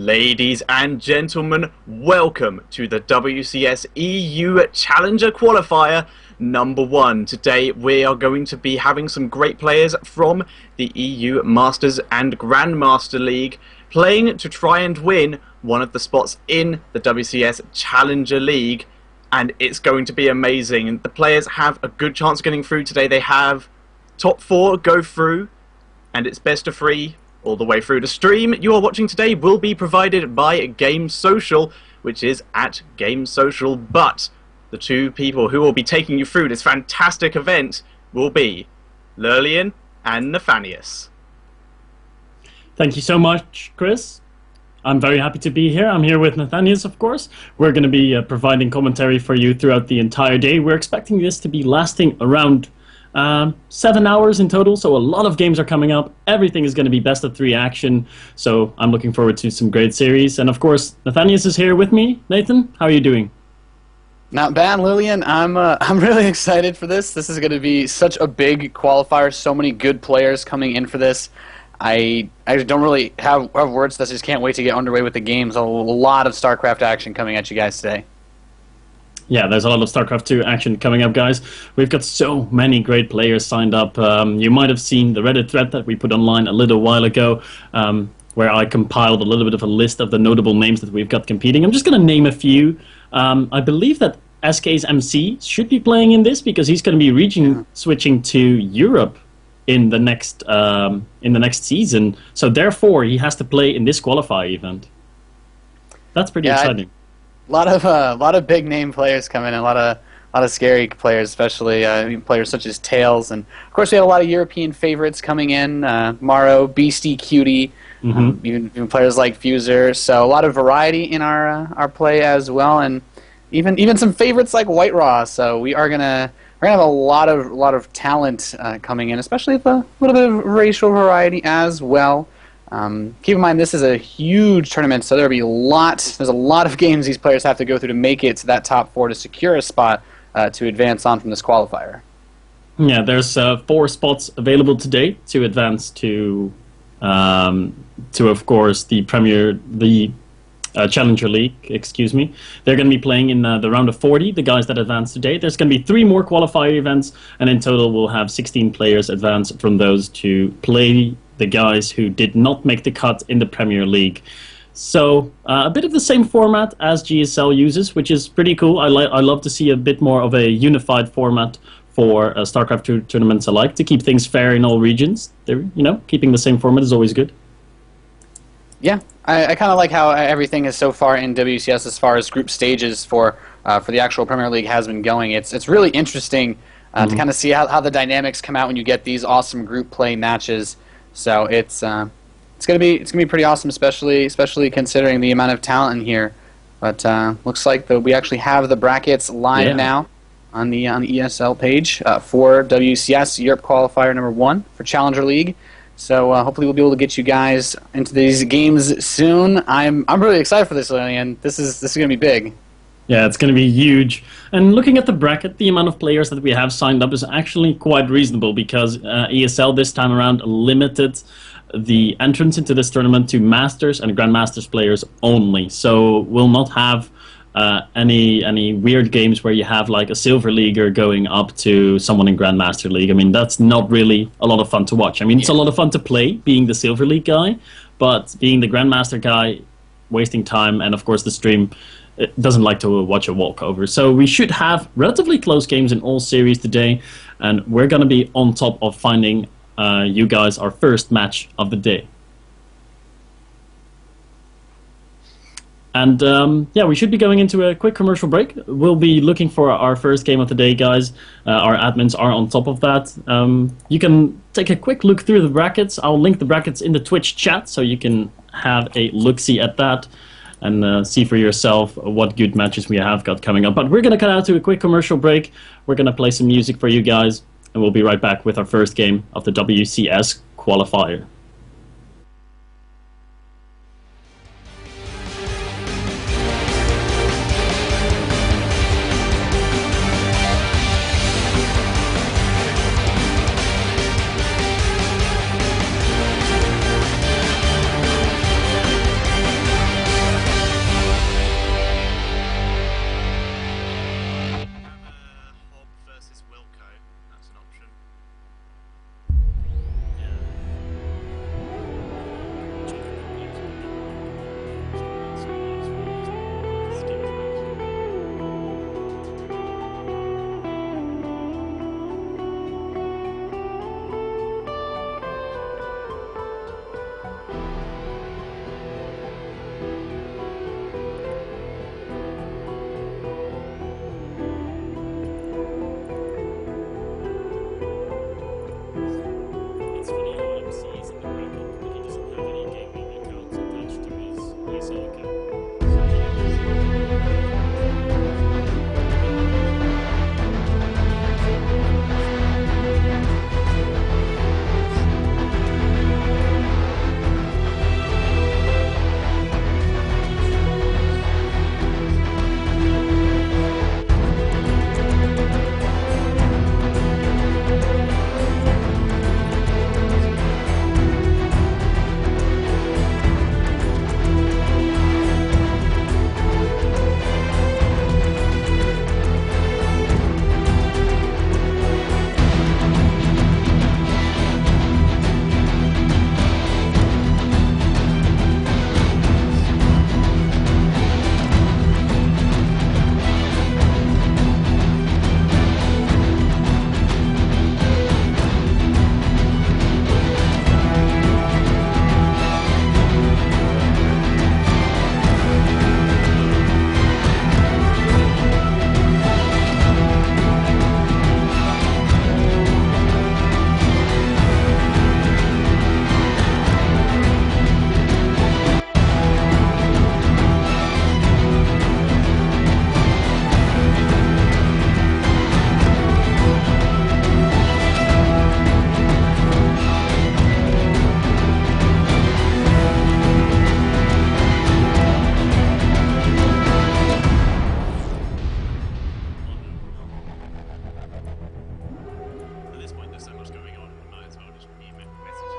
Ladies and gentlemen, welcome to the WCS EU Challenger Qualifier number 1. Today we are going to be having some great players from the EU Masters and Grandmaster League playing to try and win one of the spots in the WCS Challenger League, and it's going to be amazing. The players have a good chance of getting through today. They have top 4 go through, and it's best of 3 all the way through. The stream you are watching today will be provided by Game Social, which is at Game Social, but the two people who will be taking you through this fantastic event will be Lurlian and Nathanius. Thank you so much, Chris. I'm very happy to be here. I'm here with Nathanius, of course. We're going to be providing commentary for you throughout the entire day. We're expecting this to be lasting around 7 hours in total, so a lot of games are coming up. Everything is going to be best of 3 action, so I'm looking forward to some great series. And of course, Nathanius is here with me. Nathan, how are you doing? Not bad, Lillian. I'm really excited for this. This is going to be such a big qualifier. So many good players coming in for this. I don't really have words. I just can't wait to get underway with the games. A lot of StarCraft action coming at you guys today. Yeah, there's a lot of StarCraft 2 action coming up, guys. We've got so many great players signed up. You might have seen the Reddit thread that we put online a little while ago, where I compiled a little bit of a list of the notable names that we've got competing. I'm just going to name a few. I believe that SK's MC should be playing in this because he's going to be region switching to Europe in the next season. So therefore, he has to play in this qualifier event. That's pretty exciting. A lot of big name players coming in, a lot of scary players, especially players such as Tails, and of course we have a lot of European favorites coming in, Maro, Beastie, Cutie, even players like Fuser. So a lot of variety in our play as well, and even some favorites like White Raw. So we're gonna have a lot of talent coming in, especially with a little bit of racial variety as well. Keep in mind this is a huge tournament, so there's a lot of games these players have to go through to make it to that top 4 to secure a spot to advance on from this qualifier. Yeah, there's 4 spots available today to advance to of course the Challenger League. Excuse me. They're going to be playing in the round of 40. The guys that advance today. There's going to be 3 more qualifier events, and in total we'll have 16 players advance from those to play the guys who did not make the cut in the Premier League. So a bit of the same format as GSL uses, which is pretty cool. I love to see a bit more of a unified format for StarCraft 2 tournaments alike to keep things fair in all regions. Keeping the same format is always good. Yeah, I kind of like how everything is so far in WCS as far as group stages for the actual Premier League has been going. It's really interesting to kind of see how the dynamics come out when you get these awesome group play matches. So it's gonna be pretty awesome, especially considering the amount of talent in here. But looks like we actually have the brackets live now on the ESL page for WCS Europe Qualifier number 1 for Challenger League. So hopefully we'll be able to get you guys into these games soon. I'm really excited for this, Lillian. This is gonna be big. Yeah, it's going to be huge. And looking at the bracket, the amount of players that we have signed up is actually quite reasonable because ESL this time around limited the entrance into this tournament to Masters and Grandmasters players only. So we'll not have any weird games where you have like a Silver Leaguer going up to someone in Grandmaster League. I mean, that's not really a lot of fun to watch. I mean, it's a lot of fun to play, being the Silver League guy, but being the Grandmaster guy, wasting time, and of course the stream doesn't like to watch a walkover. So we should have relatively close games in all series today, and we're going to be on top of finding you guys our first match of the day. And we should be going into a quick commercial break. We'll be looking for our first game of the day, guys. Our admins are on top of that. You can take a quick look through the brackets. I'll link the brackets in the Twitch chat so you can have a look-see at that and see for yourself what good matches we have got coming up. But we're going to cut out to a quick commercial break. We're going to play some music for you guys, and we'll be right back with our first game of the WCS qualifier. there's so much going on, I might as well just be messaging.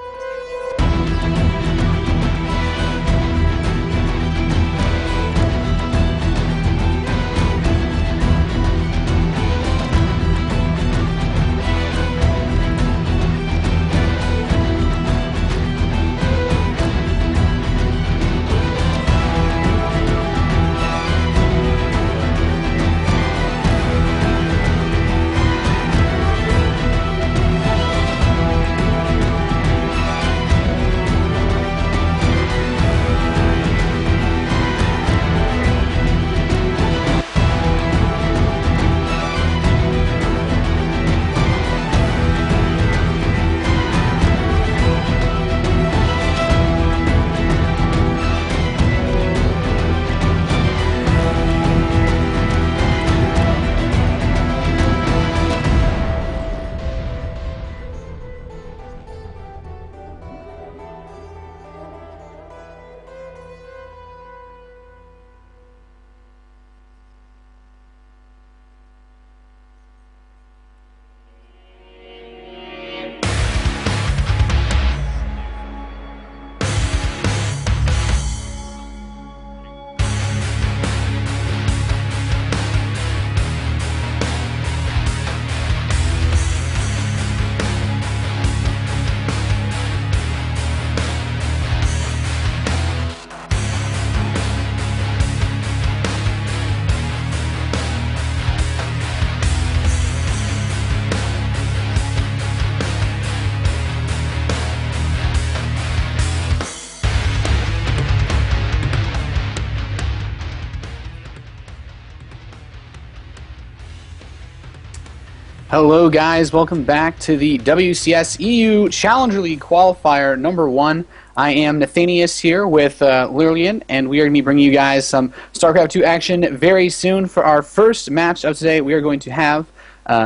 Hello guys, welcome back to the WCS EU Challenger League Qualifier number 1. I am Nathanius here with Lillian, and we are going to be bringing you guys some StarCraft 2 action very soon. For our first match of today, we are going to have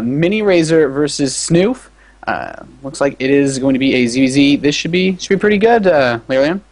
Mini Razor versus Snoof. Looks like it is going to be a ZVZ. This should be pretty good, Lillian.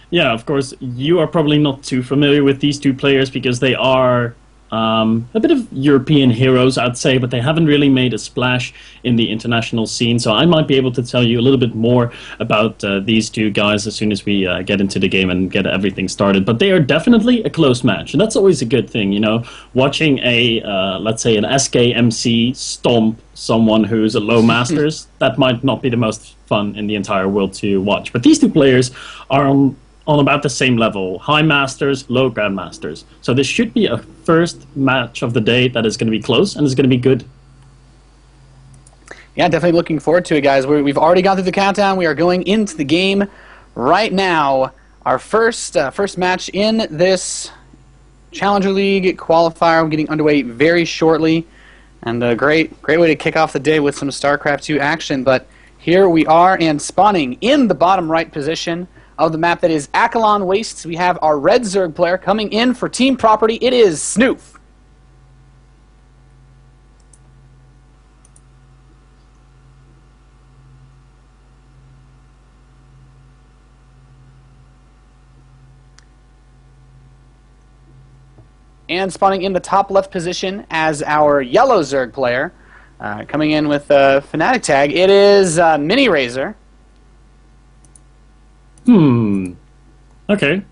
Yeah, of course, you are probably not too familiar with these two players because they are a bit of European heroes, I'd say, but they haven't really made a splash in the international scene. So I might be able to tell you a little bit more about these two guys as soon as we get into the game and get everything started. But they are definitely a close match, and that's always a good thing, you know. Watching a, let's say, an SKMC stomp someone who's a low masters, that might not be the most fun in the entire world to watch. But these two players are on about the same level, high masters, low grandmasters. So this should be a first match of the day that is going to be close and is going to be good. Yeah, definitely looking forward to it, guys. We've already gone through the countdown. We are going into the game right now. Our first match in this Challenger League qualifier. We're getting underway very shortly, and a great way to kick off the day with some StarCraft 2 action. But here we are, and spawning in the bottom right position of the map that is Acheron Wastes, we have our red Zerg player coming in for team property. It is Snoof. And spawning in the top left position as our yellow Zerg player, coming in with a Fnatic tag, it is Mini Razor. Okay.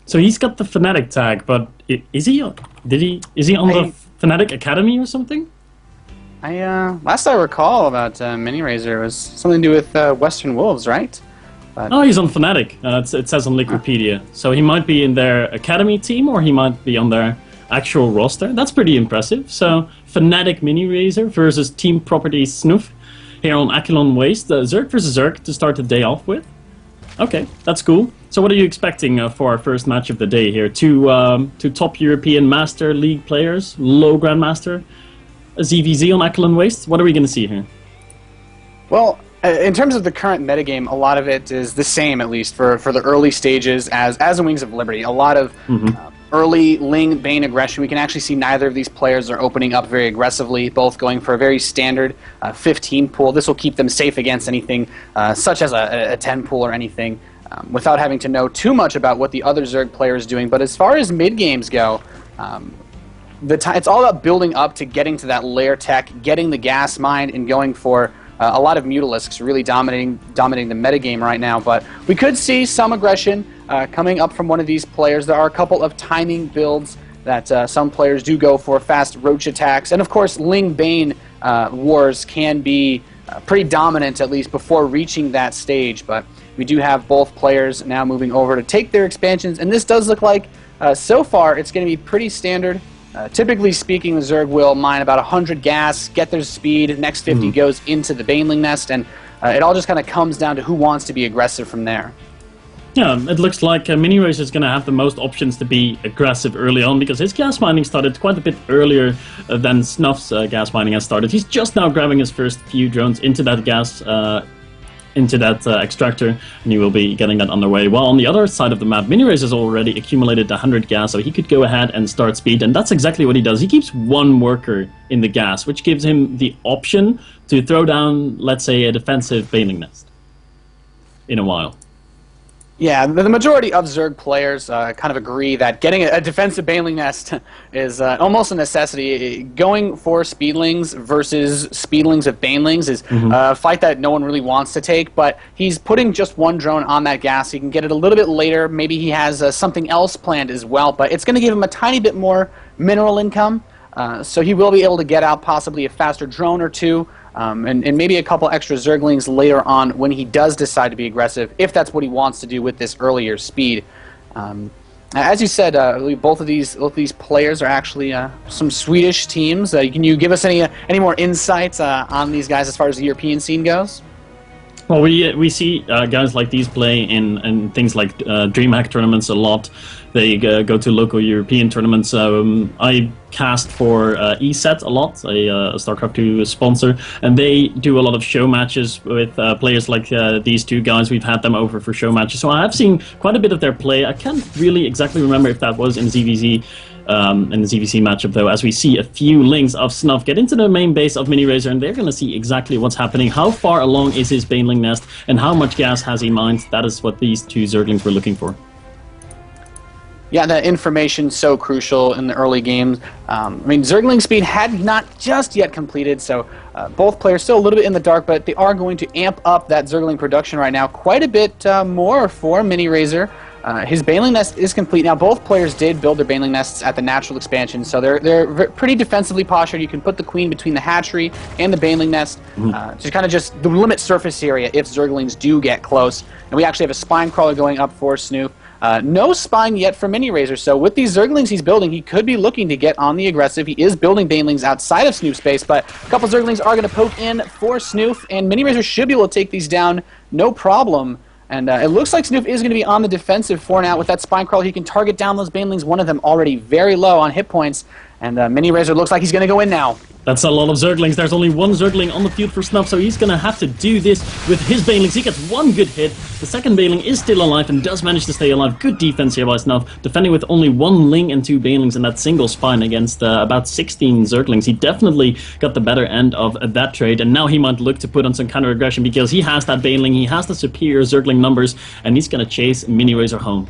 So he's got the Fnatic tag, but is he on the Fnatic Academy or something? Last I recall about Mini Razor was something to do with Western Wolves, right? But Oh, he's on Fnatic. It says on Wikipedia. So he might be in their Academy team, or he might be on their actual roster. That's pretty impressive. So Fnatic Mini Razor versus Team Property Snoof here on Acheron Waste. Zerg versus Zerg to start the day off with. Okay, that's cool. So what are you expecting for our first match of the day here? Two top European Master League players, low Grandmaster, a ZVZ on Acheron Waste. What are we going to see here? well, in terms of the current metagame, a lot of it is the same, at least for the early stages, as in Wings of Liberty. A lot of early Ling Bane aggression. We can actually see neither of these players are opening up very aggressively, both going for a very standard 15 pool. This will keep them safe against anything such as a 10 pool or anything, without having to know too much about what the other Zerg player is doing. But as far as mid games go, it's all about building up to getting to that lair tech, getting the gas mine, and going for a lot of Mutalisks, really dominating the metagame right now. But we could see some aggression coming up from one of these players. There are a couple of timing builds that some players do go for, fast roach attacks, and of course Ling Bane wars can be pretty dominant, at least before reaching that stage. But we do have both players now moving over to take their expansions, and this does look like, so far, it's going to be pretty standard. Typically speaking, the Zerg will mine about 100 gas, get their speed, next 50 goes into the Baneling Nest, and it all just kind of comes down to who wants to be aggressive from there. Yeah, it looks like Mini Racer is going to have the most options to be aggressive early on, because his gas mining started quite a bit earlier than Snuff's gas mining has started. He's just now grabbing his first few drones into that gas extractor, and he will be getting that underway. While on the other side of the map, Mini Racer's already accumulated 100 gas, so he could go ahead and start speed, and that's exactly what he does. He keeps one worker in the gas, which gives him the option to throw down, let's say, a defensive Baneling Nest in a while. Yeah, the majority of Zerg players kind of agree that getting a defensive Baneling Nest is almost a necessity. Going for Speedlings versus Speedlings of Banelings is a fight that no one really wants to take, but he's putting just one drone on that gas. He can get it a little bit later. Maybe he has something else planned as well, but it's going to give him a tiny bit more mineral income, so he will be able to get out possibly a faster drone or two. And maybe a couple extra Zerglings later on when he does decide to be aggressive, if that's what he wants to do with this earlier speed. As you said, both of these players are actually some Swedish teams. Can you give us any more insights on these guys as far as the European scene goes? Well, we see guys like these play in things like DreamHack tournaments a lot. They go to local European tournaments. I cast for ESET a lot, a StarCraft 2 sponsor, and they do a lot of show matches with players like these two guys. We've had them over for show matches, so I have seen quite a bit of their play. I can't really exactly remember if that was in ZVZ. In the ZVC matchup, though, as we see a few links of Snuff get into the main base of Mini Razor, and they're going to see exactly what's happening. How far along is his Baneling Nest, and how much gas has he mined? That is what these two Zerglings were looking for. Yeah, that information so crucial in the early games. I mean, Zergling speed had not just yet completed, so both players still a little bit in the dark, but they are going to amp up that Zergling production right now quite a bit more for Mini Razor. His Baneling Nest is complete now. Both players did build their Baneling Nests at the natural expansion, so they're pretty defensively postured. You can put the Queen between the hatchery and the Baneling Nest to kind of just the limit surface area if Zerglings do get close. And we actually have a Spine Crawler going up for Snoop. No spine yet for Mini Razor, so with these Zerglings he's building, he could be looking to get on the aggressive. He is building Banelings outside of Snoop's base, but a couple Zerglings are going to poke in for Snoop, and Mini Razor should be able to take these down no problem. And it looks like Snoop is going to be on the defensive for now. With that Spine Crawler, he can target down those Banelings, one of them already very low on hit points, and Mini Razor looks like he's going to go in now. That's a lot of Zerglings. There's only one Zergling on the field for Snuff, so he's going to have to do this with his Banelings. He gets one good hit. The second Baneling is still alive and does manage to stay alive. Good defense here by Snuff, defending with only one Ling and two Banelings in that single spine against about 16 Zerglings. He definitely got the better end of that trade, and now he might look to put on some counter-aggression because he has that Baneling, he has the superior Zergling numbers, and he's going to chase Mini Razor home.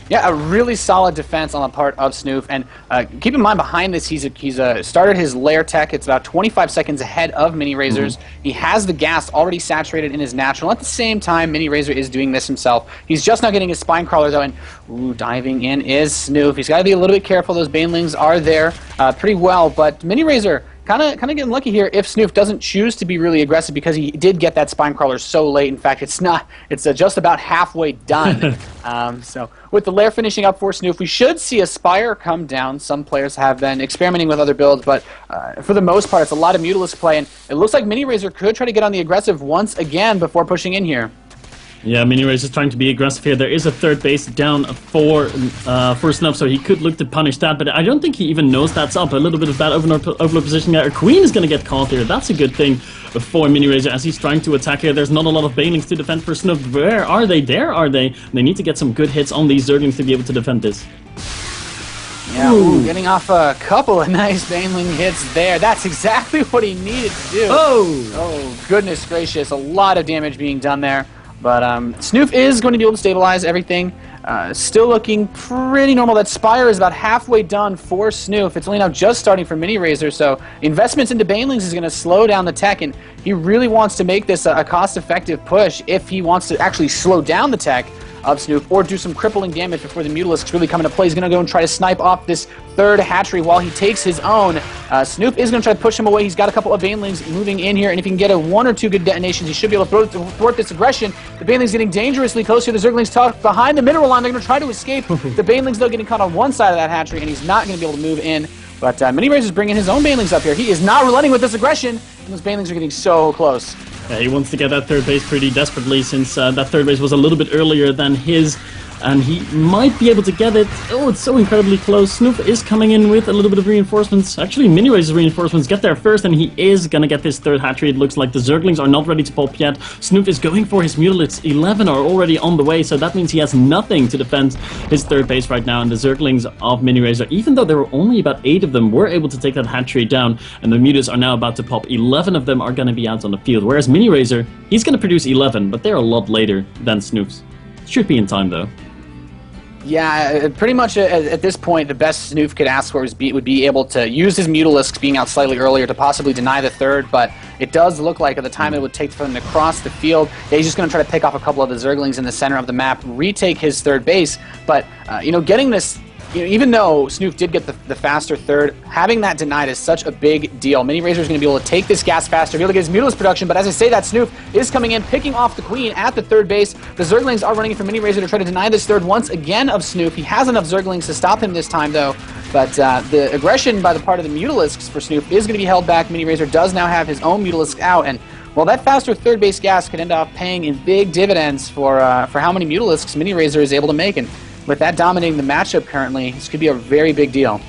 Yeah, a really solid defense on the part of Snoof, and keep in mind behind this, he's started his lair tech. It's about 25 seconds ahead of Mini Razor's. He has the gas already saturated in his natural. At the same time, Mini Razor is doing this himself. He's just now getting his Spine Crawler though, and diving in is Snoof. He's got to be a little bit careful. Those Banelings are there pretty well, but Mini Razor kind of getting lucky here if Snoof doesn't choose to be really aggressive because he did get that Spine Crawler so late. In fact, it's just about halfway done. So with the lair finishing up for Snoof, we should see a Spire come down. Some players have been experimenting with other builds, but for the most part, it's a lot of Mutalisk play, and it looks like Mini Razor could try to get on the aggressive once again before pushing in here. Yeah, Mini Razor is trying to be aggressive here. There is a third base down for Snuff, so he could look to punish that, but I don't think he even knows that's up. A little bit of bad overload position there. Queen is going to get caught here. That's a good thing for Mini Razor as he's trying to attack here. There's not a lot of Banelings to defend for Snuff. Where are they? There are they. They need to get some good hits on these Zerglings to be able to defend this. Yeah, getting off a couple of nice Baneling hits there. That's exactly what he needed to do. Oh, goodness gracious. A lot of damage being done there. But Snoof is going to be able to stabilize everything. Still looking pretty normal. That Spire is about halfway done for Snoof. It's only now just starting for Mini Razor, so investments into Banelings is going to slow down the tech, and he really wants to make this a cost-effective push if he wants to actually slow down the tech of Snoof or do some crippling damage before the Mutalisks really come into play. He's going to go and try to snipe off this third hatchery while he takes his own. Snoof is going to try to push him away. He's got a couple of Banelings moving in here, and if he can get one or two good detonations, he should be able to thwart this aggression. The Banelings getting dangerously close here. The Zerglings tucked behind the mineral line. They're going to try to escape. The Banelings, though, getting caught on one side of that hatchery, and he's not going to be able to move in. But Mini Razor's bringing his own Banelings up here. He is not relenting with this aggression, and those Banelings are getting so close. Yeah, he wants to get that third base pretty desperately, since that third base was a little bit earlier than his, and he might be able to get it. Oh, it's so incredibly close. Snoof is coming in with a little bit of reinforcements. Actually, Mini Razor's reinforcements get there first, and he is going to get this third hatchery. It looks like the Zerglings are not ready to pop yet. Snoof is going for his Mutalisks. 11 are already on the way, so that means he has nothing to defend his third base right now. And the Zerglings of Mini Razor, even though there were only about 8 of them, were able to take that hatchery down, and the Mutas are now about to pop. 11 of them are going to be out on the field, whereas Mini Razor, he's going to produce 11, but they're a lot later than Snoof's. Should be in time, though. Yeah, pretty much at this point, the best Snoof could ask for would be able to use his Mutalisks being out slightly earlier to possibly deny the third, but it does look like at the time it would take for him to cross the field, yeah, he's just going to try to pick off a couple of the Zerglings in the center of the map, retake his third base, but, getting this... even though Snoof did get the faster third, having that denied is such a big deal. Mini Razor is going to be able to take this gas faster, be able to get his Mutalisk production, but as I say that, Snoof is coming in, picking off the Queen at the third base. The Zerglings are running in for Mini Razor to try to deny this third once again of Snoof. He has enough Zerglings to stop him this time, though, but the aggression by the part of the Mutalisks for Snoof is going to be held back. Mini Razor does now have his own Mutalisk out, and well, that faster third base gas could end up paying in big dividends for how many Mutalisks Mini Razor is able to make, and with that dominating the matchup currently, this could be a very big deal.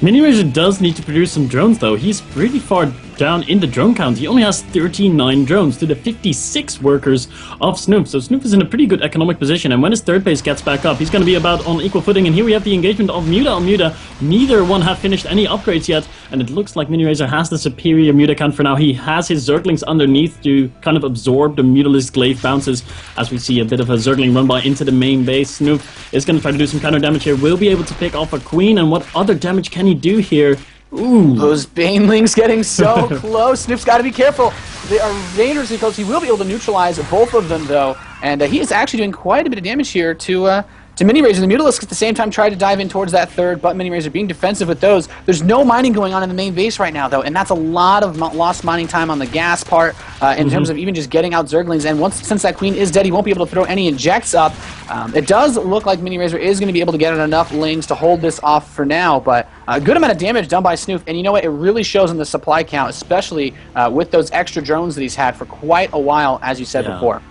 Mini Razor does need to produce some drones, though. He's pretty far down in the drone count. He only has 39 drones to the 56 workers of Snoof. So Snoof is in a pretty good economic position, and when his third base gets back up, he's going to be about on equal footing. And here we have the engagement of Muta on Muta. Neither one have finished any upgrades yet, and it looks like Mini Razor has the superior Muta count for now. He has his Zerglings underneath to kind of absorb the Mutalisk glaive bounces, as we see a bit of a Zergling run by into the main base. Snoof is going to try to do some counter damage here. Will be able to pick off a Queen, and what other damage can he do here? Ooh. Those Banelings getting so close. Snoof's got to be careful. They are dangerously close. He will be able to neutralize both of them, though. And he is actually doing quite a bit of damage here to Mini Razor. The Mutalisks at the same time tried to dive in towards that third, but Mini Razor being defensive with those. There's no mining going on in the main base right now, though, and that's a lot of lost mining time on the gas part in terms of even just getting out Zerglings. And since that Queen is dead, he won't be able to throw any injects up. It does look like Mini Razor is going to be able to get enough lings to hold this off for now, but a good amount of damage done by Snoof, and you know what? It really shows in the supply count, especially with those extra drones that he's had for quite a while, as you said before.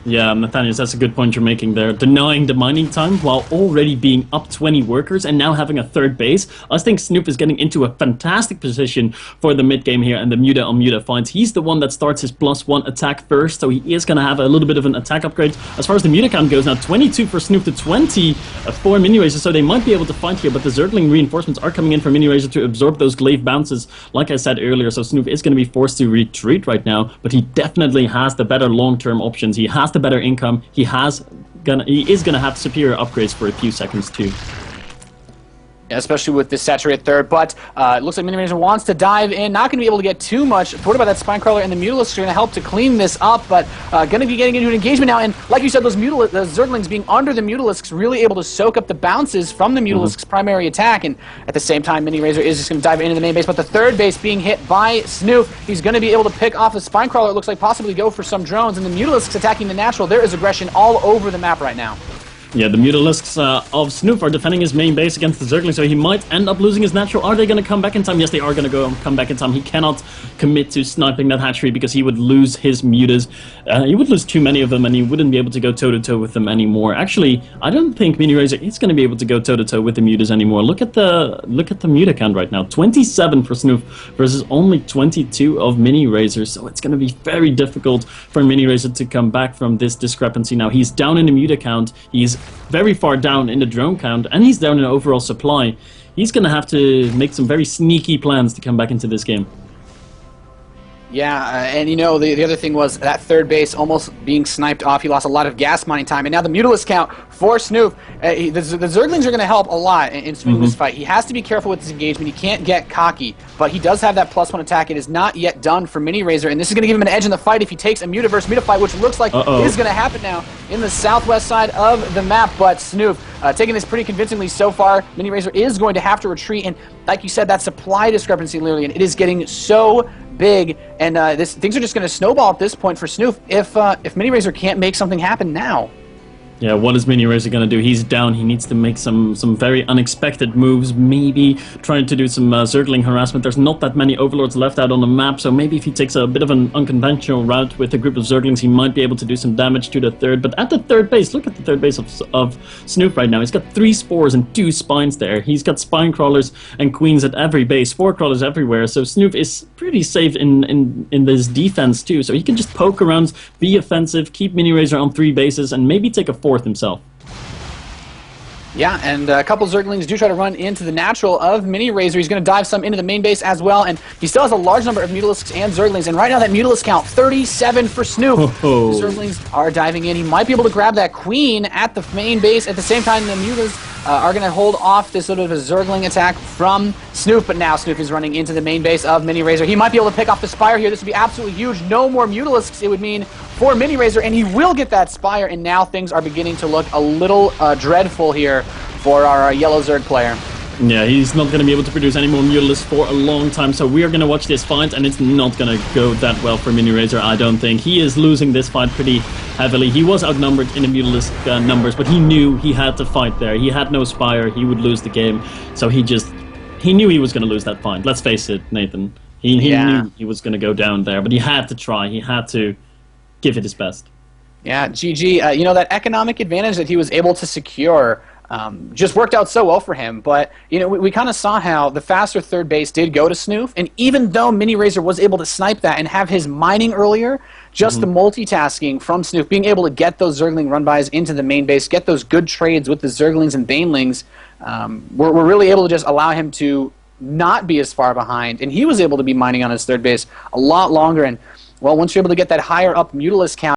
Yeah, Nathaniel, that's a good point you're making there. Denying the mining time while already being up 20 workers and now having a third base. I think Snoof is getting into a fantastic position for the mid game here, and the Muta on Muta finds. He's the one that starts his +1 attack first, so he is going to have a little bit of an attack upgrade. As far as the Muta count goes now, 22 for Snoof to 20 for Mini Razor, so they might be able to fight here, but the Zergling reinforcements are coming in for Mini Razor to absorb those glaive bounces, like I said earlier, so Snoof is going to be forced to retreat right now, but he definitely has the better long-term options. He has the better income. He is gonna have superior upgrades for a few seconds too. Yeah, especially with this saturated third, but it looks like Mini Razor wants to dive in, not going to be able to get too much. Thwarted by that Spinecrawler, and the Mutalisks are going to help to clean this up, but going to be getting into an engagement now, and like you said, those the Zerglings being under the Mutalisks, really able to soak up the bounces from the Mutalisks' primary attack, and at the same time, Mini Razor is just going to dive into the main base, but the third base being hit by Snoof. He's going to be able to pick off the Spinecrawler, it looks like possibly go for some drones, and the Mutalisks attacking the natural. There is aggression all over the map right now. Yeah, the Mutalisks of Snoof are defending his main base against the Zergling, so he might end up losing his natural. Are they going to come back in time? Yes, they are going to come back in time. He cannot commit to sniping that hatchery because he would lose his Mutas. He would lose too many of them, and he wouldn't be able to go toe-to-toe with them anymore. Actually, I don't think Mini Razor is going to be able to go toe-to-toe with the Mutas anymore. Look at the Muta count right now. 27 for Snoof versus only 22 of Mini Razor, so it's going to be very difficult for Mini Razor to come back from this discrepancy now. He's down in the Muta count. He's very far down in the drone count, and he's down in overall supply. He's going to have to make some very sneaky plans to come back into this game. Yeah, and the other thing was that third base almost being sniped off. He lost a lot of gas mining time, and now the Mutalisk count for Snoof. The Zerglings are going to help a lot in swinging this fight. He has to be careful with his engagement. He can't get cocky, but he does have that +1 attack. It is not yet done for Mini Razor, and this is going to give him an edge in the fight if he takes a Mutaverse Muta fight, which looks like is going to happen now in the southwest side of the map. But Snoof taking this pretty convincingly so far. Mini Razor is going to have to retreat, and like you said, that supply discrepancy, Lillian, it is getting so big, and things are just going to snowball at this point for Snoof if Mini Razor can't make something happen now. Yeah, what is Mini Razor going to do? He's down. He needs to make some very unexpected moves. Maybe trying to do some Zergling harassment. There's not that many Overlords left out on the map, so maybe if he takes a bit of an unconventional route with a group of Zerglings, he might be able to do some damage to the third. But at the third base, look at the third base of Snoof right now. He's got 3 spores and 2 spines there. He's got spine crawlers and queens at every base, 4 crawlers everywhere. So Snoof is pretty safe in this defense too. So he can just poke around, be offensive, keep Mini Razor on 3 bases, and maybe take a 4th himself. Yeah, and a couple Zerglings do try to run into the natural of Mini Razor. He's going to dive some into the main base as well, and he still has a large number of Mutalisks and Zerglings, and right now that Mutalisk count, 37 for Snoof. Oh. The Zerglings are diving in. He might be able to grab that Queen at the main base. At the same time, the Mutas are going to hold off this sort of a Zergling attack from Snoof, but now Snoof is running into the main base of Mini Razor. He might be able to pick off the Spire here. This would be absolutely huge. No more Mutalisks, it would mean, for Mini Razor, and he will get that Spire, and now things are beginning to look a little dreadful here for our yellow Zerg player. Yeah, he's not going to be able to produce any more Mutalisks for a long time, so we are going to watch this fight, and it's not going to go that well for Mini Razor, I don't think. He is losing this fight pretty heavily. He was outnumbered in the Mutalisk numbers, but he knew he had to fight there. He had no Spire, he would lose the game, so he knew he was going to lose that fight. Let's face it, Nathan. He knew he was going to go down there, but he had to try. He had to give it his best. Yeah, GG. That economic advantage that he was able to secure just worked out so well for him. But, we kind of saw how the faster third base did go to Snoof, and even though Mini Razor was able to snipe that and have his mining earlier, just the multitasking from Snoof, being able to get those Zergling run-bys into the main base, get those good trades with the Zerglings and Banelings, were really able to just allow him to not be as far behind, and he was able to be mining on his third base a lot longer. And, well, once you're able to get that higher up Mutalisk count,